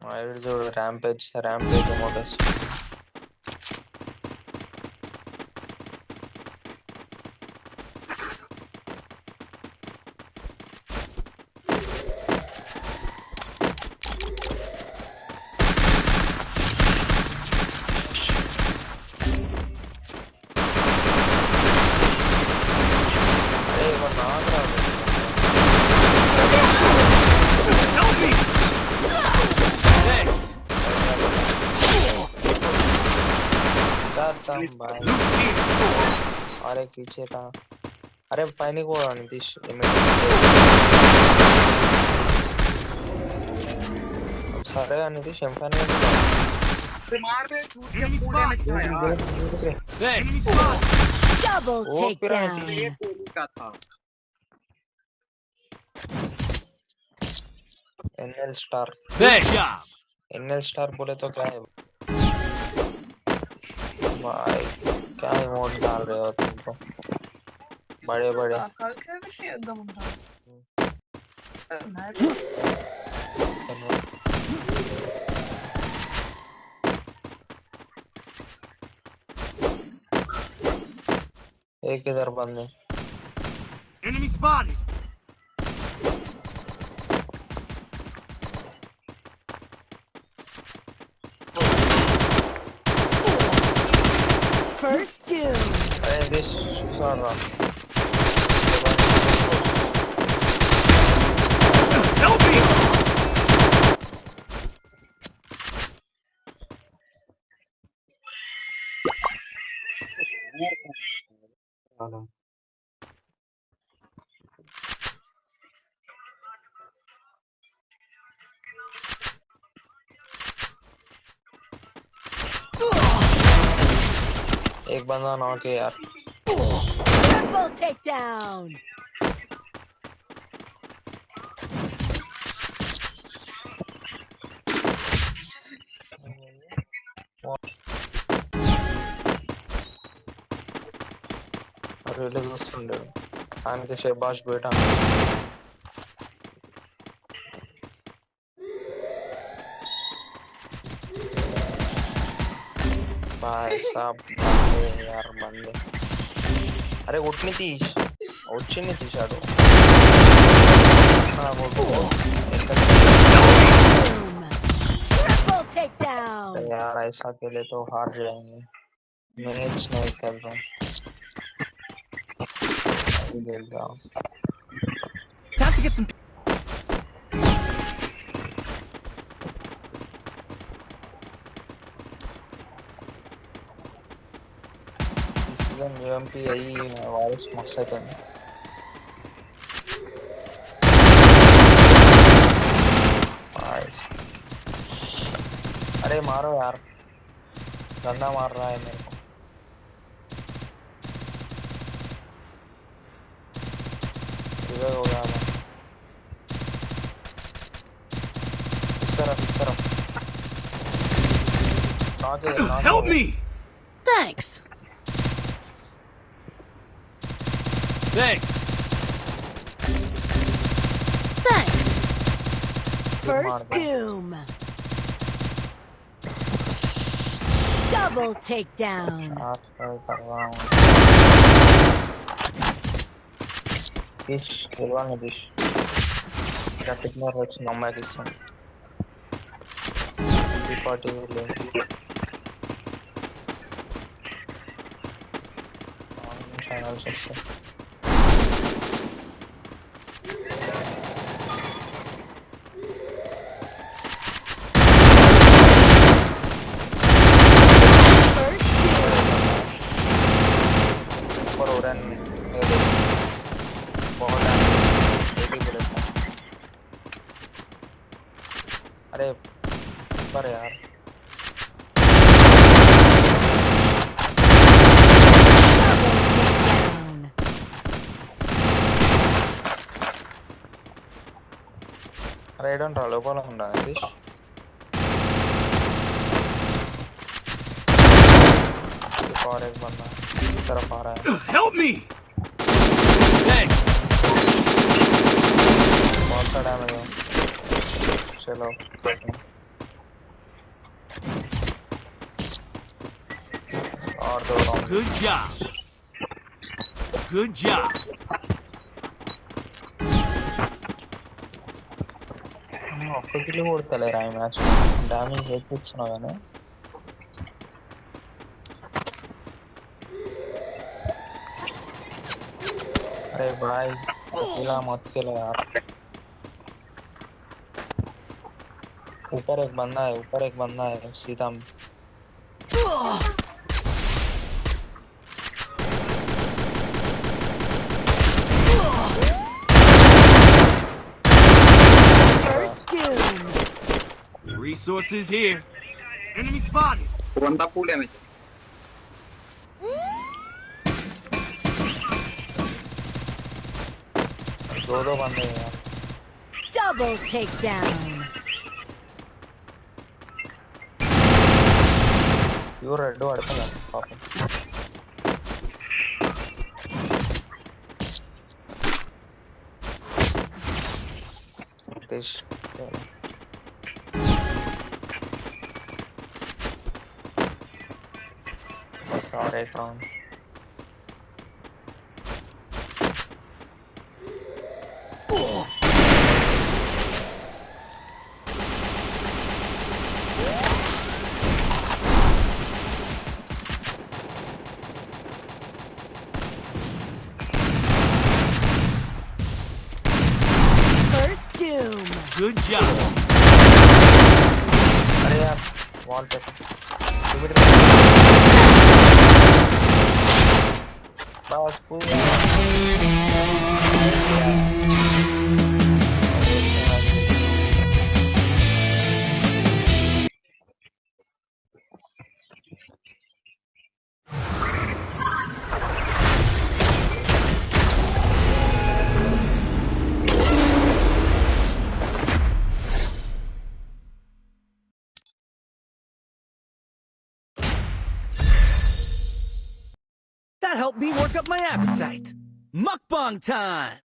వీడు చూడు rampage rampage amount వస్తుంది. అరే ఇవ్వ నాకు రాదు. Help me! Thanks. जाता हूँ भाई Look here. और एक पीछे था. अरे पैनिक हुआ नीतीश सारे नीतीश एम5 Enemy spot. Enemy spot. Double Oh, takedown. NL star Thanks. job. NL star बोले तो क्या है भाई, क्या इमोट डाल रहे हो तुम तो बड़े बड़े. एक इधर बंदे. Enemy spotted. First doom. अरे दिस सारा Help me! एक बंदा नॉक है यार. Triple takedown. रिलीज వస్తుండే ఆయనకి షెబాష్ బేటా. भाई साहब बंदे यार बंदे. अरे उठ नहीं थी వచ్చి नहीं थी शाडो. हाँ वो Boom. Triple takedown. यार ऐसा अकेले तो हार जाएंगे. मैच नहीं खेल रहा हूँ. खेलता हूँ. Time to get some. Season UMP यही वायरस मकसद है. अरे मारो यार, गंदा मार रहा है मेरे को. रिवाइव हो गया मैं. इस तरफ knock है. Help me! Thanks. Thanks. Thanks. मार First दो. doom. Double takedown. आप कर रहा हूँ. फिश खेलवा नहीं फिश. क्या कितना रच नॉर्मल किस्म. 340 ले. चैनल से First doom. ऊपर हो रहा है. बहुत अरे ऊपर यार. Double takedown. अरे I don't लोपल ఉండా नीतीश. और एक बंदा इस तरफ आ रहा है. Help me! Thanks. बहुत सा डैमेज है. चलो ఆడుతావు Good job. Good job. ఒక్క కిలో కొడతలేరా ఈ మ్యాచ్ డామేజ్ అయితే ఇచ్చినావు కానీ अरे भाई अकेला मत खेलो यार ऊपर एक बंदा है सीधा First doom. Resources here. Enemy spotted. बंदा फुल डैमेज दो बंदे हैं यार Double takedown. प्योर रेड आड़ता पापा देश सारे town First doom. Good job. अरे यार वॉल पे बस पूरा That helped me work up my appetite. Mukbang time.